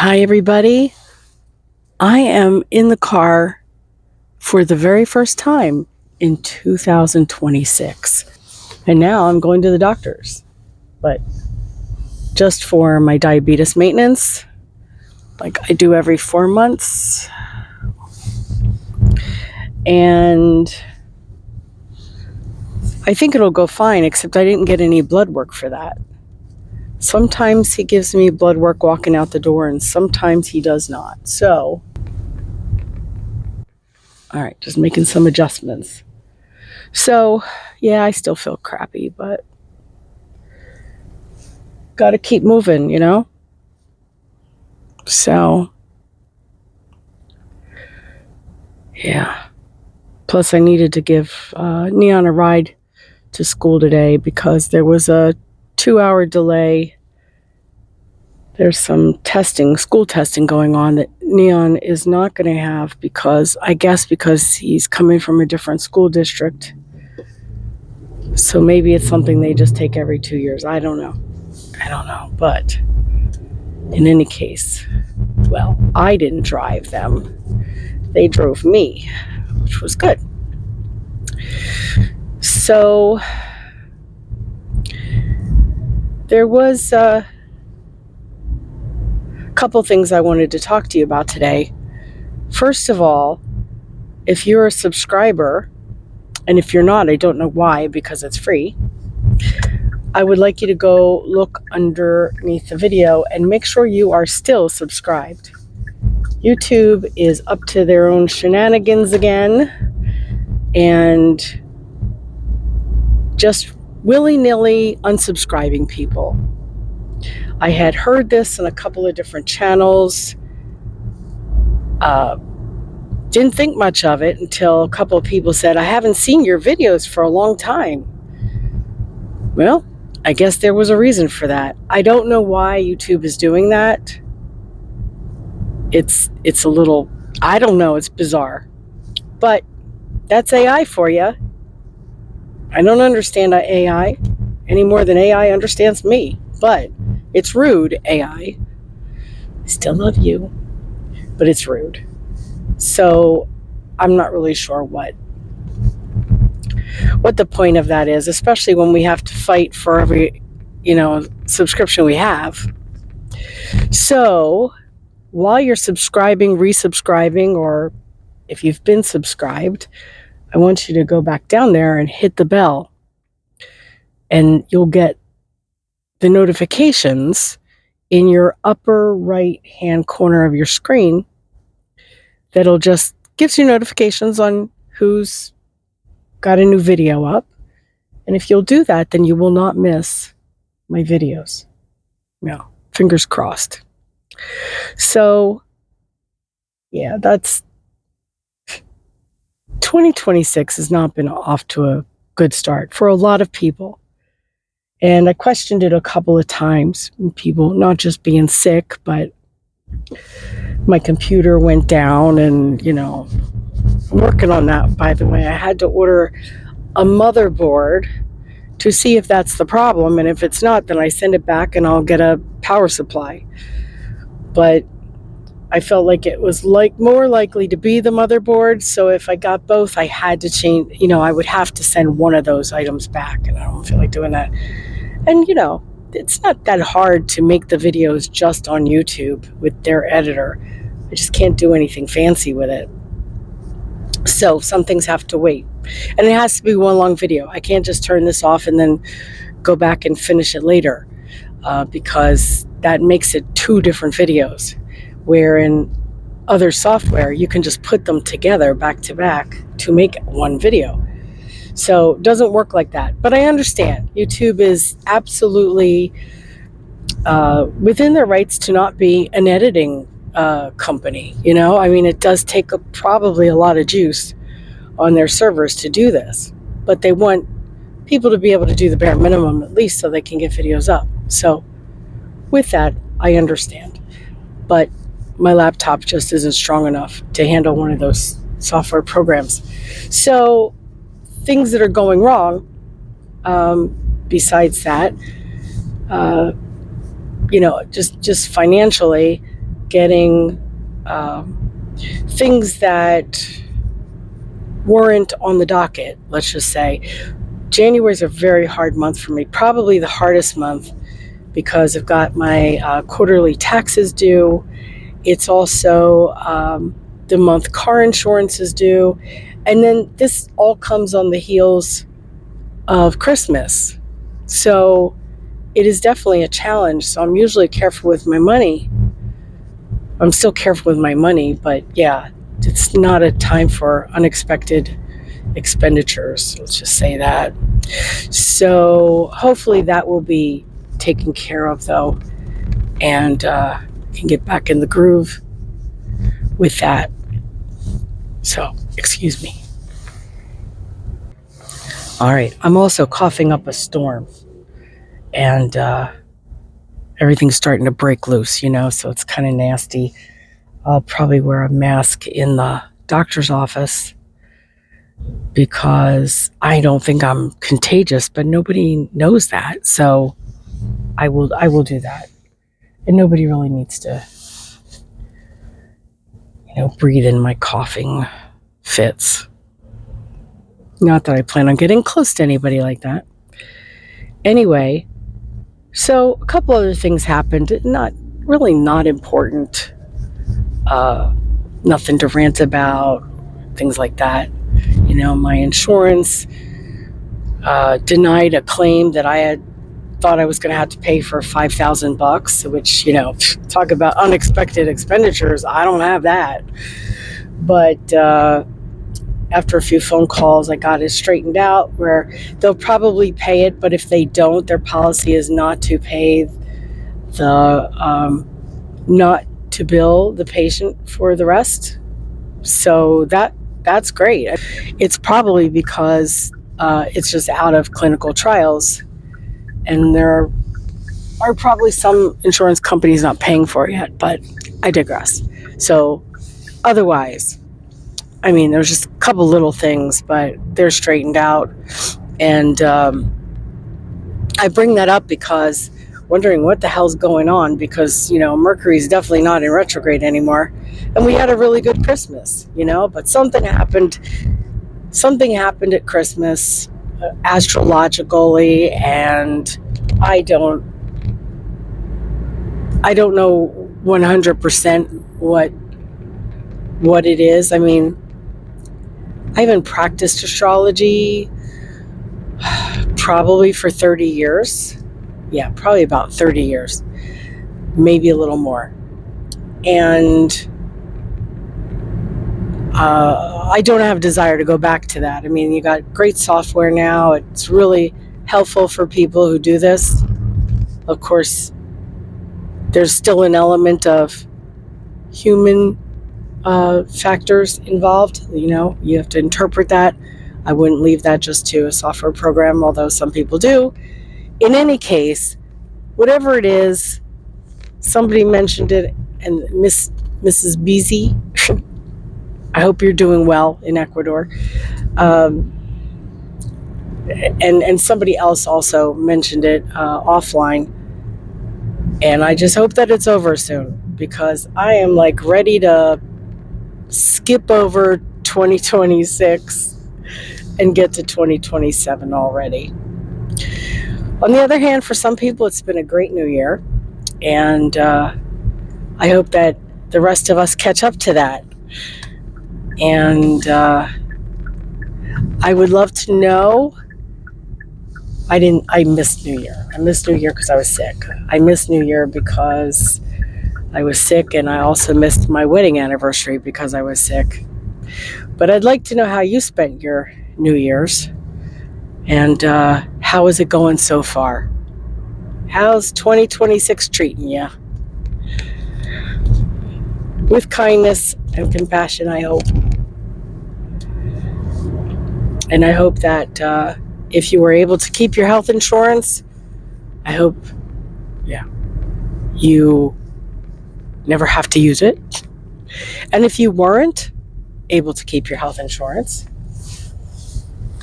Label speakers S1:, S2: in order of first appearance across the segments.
S1: Hi, everybody. I am in the car for the very first time in 2026. And now I'm going to the doctor's, but just for my diabetes maintenance, like I do every 4 months. And I think it'll go fine, except I didn't get any blood work for that. Sometimes he gives me blood work walking out the door, and sometimes he does not. So, all right, just making some adjustments. So, yeah, I still feel crappy, but got to keep moving, So, yeah. Plus, I needed to give Neon a ride to school today because there was a 2-hour delay. There's some school testing going on that Neon is not going to have because he's coming from a different school district. So maybe it's something they just take every 2 years. I don't know. But in any case, well, I didn't drive them. They drove me, which was good. So there was a couple things I wanted to talk to you about today. First of all, if you're a subscriber, and if you're not, I don't know why, because it's free, I would like you to go look underneath the video and make sure you are still subscribed. YouTube is up to their own shenanigans again, and just willy-nilly unsubscribing people. I had heard this in a couple of different channels. Didn't think much of it until a couple of people said, I haven't seen your videos for a long time. Well, I guess there was a reason for that. I don't know why YouTube is doing that. It's a little, I don't know, it's bizarre. But that's AI for you. I don't understand AI any more than AI understands me. But it's rude, AI. I still love you, but it's rude. So I'm not really sure what the point of that is, especially when we have to fight for every, subscription we have. So while you're subscribing, resubscribing, or if you've been subscribed, I want you to go back down there and hit the bell, and you'll get the notifications in your upper right hand corner of your screen. That'll just gives you notifications on who's got a new video up. And if you'll do that, then you will not miss my videos. No, fingers crossed. So, yeah, that's 2026 has not been off to a good start for a lot of people. And I questioned it a couple of times. People not just being sick, but my computer went down, and, I'm working on that, by the way. I had to order a motherboard to see if that's the problem. And if it's not, then I send it back and I'll get a power supply. But I felt like it was more likely to be the motherboard. So if I got both, I had to change, I would have to send one of those items back. And I don't feel like doing that. And, it's not that hard to make the videos just on YouTube with their editor. I just can't do anything fancy with it. So some things have to wait. And it has to be one long video. I can't just turn this off and then go back and finish it later, because that makes it 2 different videos. Where in other software, you can just put them together back to back to make one video. So it doesn't work like that. But I understand. YouTube is absolutely within their rights to not be an editing company. It does take probably a lot of juice on their servers to do this. But they want people to be able to do the bare minimum at least so they can get videos up. So with that, I understand. But my laptop just isn't strong enough to handle one of those software programs. So things that are going wrong, besides that, just financially, getting things that weren't on the docket, let's just say. January is a very hard month for me, probably the hardest month, because I've got my quarterly taxes due. It's also the month car insurance is due. And then this all comes on the heels of Christmas. So it is definitely a challenge. So I'm usually careful with my money. I'm still careful with my money, but yeah, it's not a time for unexpected expenditures. Let's just say that. So hopefully that will be taken care of, though, and can get back in the groove with that. So, excuse me. All right, I'm also coughing up a storm, and everything's starting to break loose, so it's kind of nasty. I'll probably wear a mask in the doctor's office because I don't think I'm contagious, but nobody knows that. So I will do that. And nobody really needs to, breathe in my coughing fits. Not that I plan on getting close to anybody like that. Anyway, so a couple other things happened. Not important. Nothing to rant about. Things like that. My insurance denied a claim that I had thought I was going to have to pay for $5,000, which, talk about unexpected expenditures. I don't have that. But after a few phone calls, I got it straightened out where they'll probably pay it, but if they don't, their policy is not to pay not to bill the patient for the rest. So that's great. It's probably because it's just out of clinical trials, and there are probably some insurance companies not paying for it yet, but I digress. So otherwise, there's just a couple little things, but they're straightened out. And I bring that up because wondering what the hell's going on, because, Mercury's definitely not in retrograde anymore. And we had a really good Christmas, but something happened at Christmas astrologically, and I don't know 100% what it is. I haven't practiced astrology probably for 30 years. Yeah, probably about 30 years, maybe a little more. And I don't have a desire to go back to that. You got great software now. It's really helpful for people who do this. Of course, there's still an element of human factors involved. You have to interpret that. I wouldn't leave that just to a software program, although some people do. In any case, whatever it is, somebody mentioned it, and Mrs. Beasy, I hope you're doing well in Ecuador. And somebody else also mentioned it offline. And I just hope that it's over soon, because I am ready to skip over 2026 and get to 2027 already. On the other hand, for some people, it's been a great new year. And I hope that the rest of us catch up to that. And I would love to know. I missed New Year. I missed New Year because I was sick. I missed New Year because I was sick, and I also missed my wedding anniversary because I was sick. But I'd like to know how you spent your New Year's, and how is it going so far? How's 2026 treating you? With kindness and compassion, I hope. And I hope that if you were able to keep your health insurance, I hope, you never have to use it. And if you weren't able to keep your health insurance,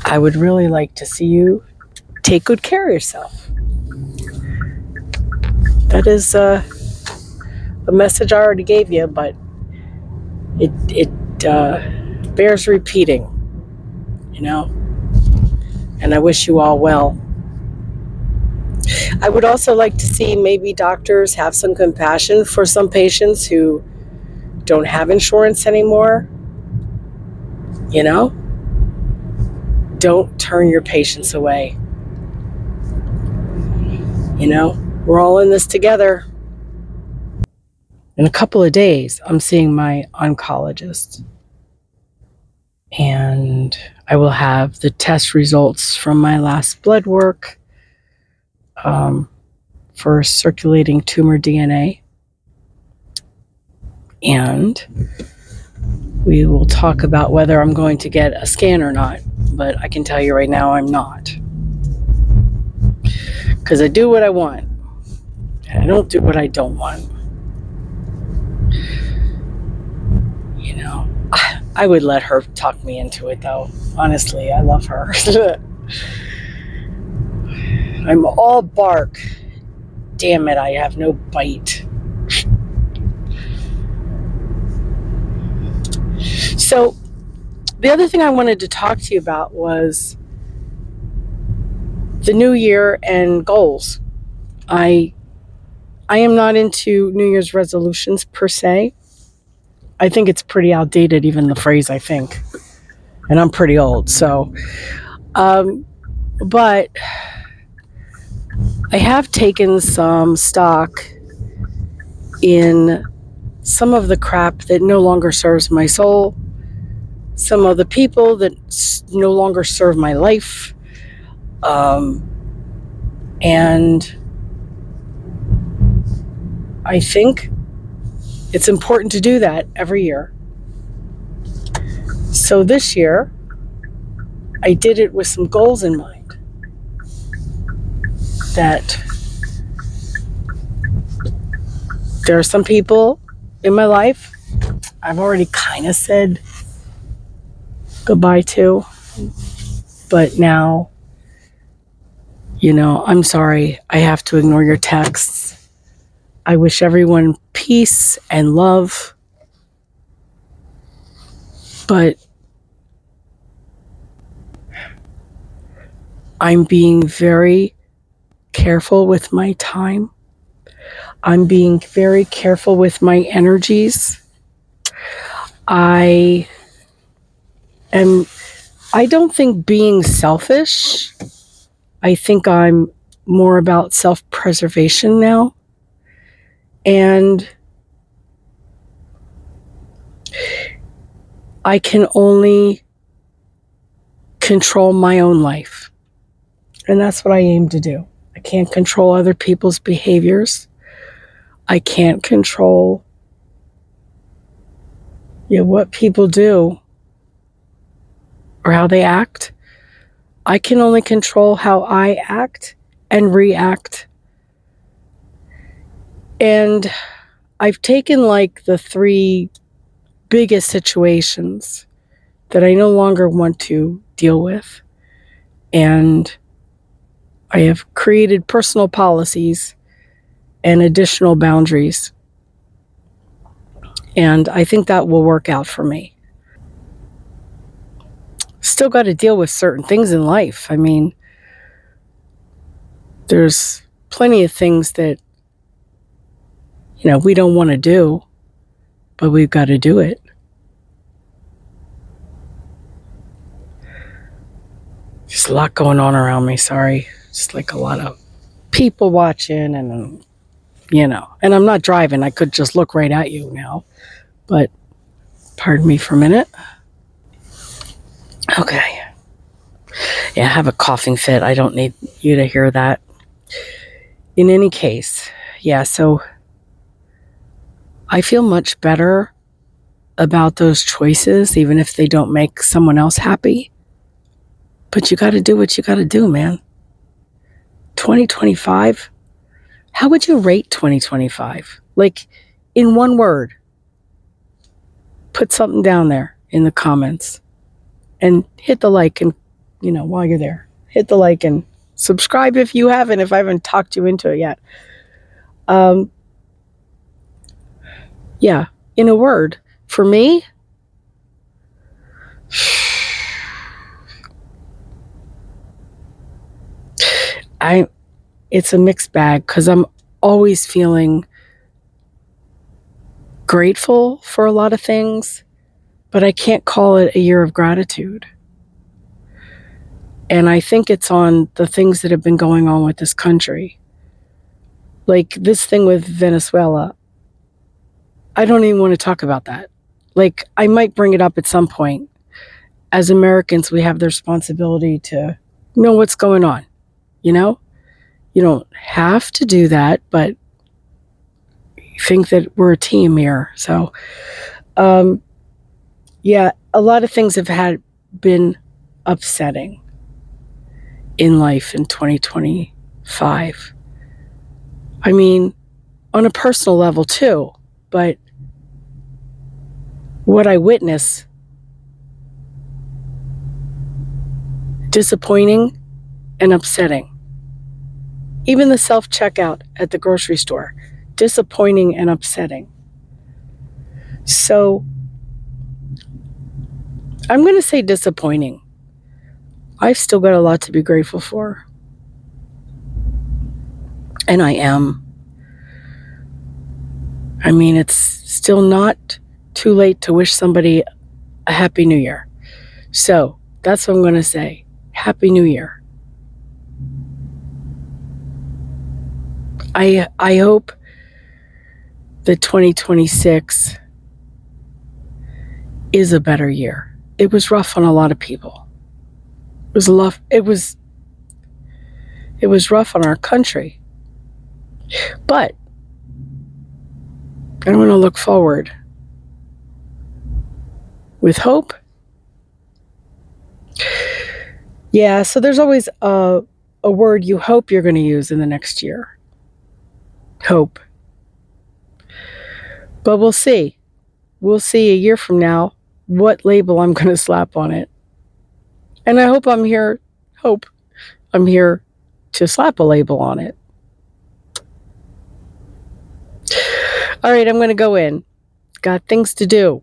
S1: I would really like to see you take good care of yourself. That is a a message I already gave you, but it bears repeating, and I wish you all well. I would also like to see maybe doctors have some compassion for some patients who don't have insurance anymore. Don't turn your patients away. We're all in this together. In a couple of days, I'm seeing my oncologist. And I will have the test results from my last blood work for circulating tumor DNA. And we will talk about whether I'm going to get a scan or not. But I can tell you right now, I'm not. Because I do what I want. And I don't do what I don't want. I would let her talk me into it, though. Honestly, I love her. I'm all bark. Damn it, I have no bite. So, the other thing I wanted to talk to you about was the new year and goals. I am not into New Year's resolutions per se. I think it's pretty outdated, even the phrase, I think. And I'm pretty old, so. But I have taken some stock in some of the crap that no longer serves my soul, some of the people that no longer serve my life, and I think it's important to do that every year. So this year, I did it with some goals in mind. That there are some people in my life I've already kind of said goodbye to, but now, I'm sorry, I have to ignore your texts. I wish everyone peace and love, but I'm being very careful with my time. I'm being very careful with my energies. I don't think being selfish. I think I'm more about self-preservation now. And I can only control my own life. And that's what I aim to do. I can't control other people's behaviors. I can't control what people do or how they act. I can only control how I act and react. And I've taken the 3 biggest situations that I no longer want to deal with. And I have created personal policies and additional boundaries. And I think that will work out for me. Still got to deal with certain things in life. I mean, there's plenty of things that, we don't want to do, but we've got to do it. There's a lot going on around me, sorry. Just a lot of people watching and, and I'm not driving. I could just look right at you now, but pardon me for a minute. Okay. Yeah, I have a coughing fit. I don't need you to hear that. In any case, so I feel much better about those choices, even if they don't make someone else happy. But you got to do what you got to do, man. 2025, how would you rate 2025? In one word. Put something down there in the comments. And hit the like and, while you're there. Hit the like and subscribe if you haven't, if I haven't talked you into it yet. Yeah, in a word, for me, it's a mixed bag because I'm always feeling grateful for a lot of things, but I can't call it a year of gratitude. And I think it's on the things that have been going on with this country. Like this thing with Venezuela, I don't even want to talk about that. Like, I might bring it up at some point. As Americans, we have the responsibility to know what's going on, you know? You don't have to do that, but think that we're a team here. So, yeah, a lot of things have been upsetting in life in 2025. I mean, on a personal level too, but what I witness, disappointing and upsetting. Even the self-checkout at the grocery store, disappointing and upsetting. So I'm going to say disappointing. I've still got a lot to be grateful for. And I am. I mean, it's still not too late to wish somebody a Happy New Year. So that's what I'm going to say. Happy New Year. I hope that 2026 is a better year. It was rough on a lot of people. It was rough on our country. But I want to look forward with hope. Yeah, so there's always a word you hope you're going to use in the next year. Hope. But we'll see. We'll see a year from now what label I'm going to slap on it. And I hope I'm here to slap a label on it. All right, I'm going to go in. Got things to do.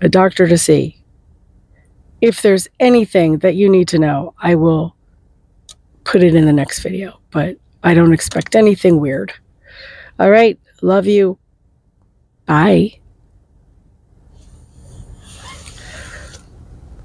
S1: A doctor to see. If there's anything that you need to know, I will put it in the next video. But I don't expect anything weird. All right, love you. Bye.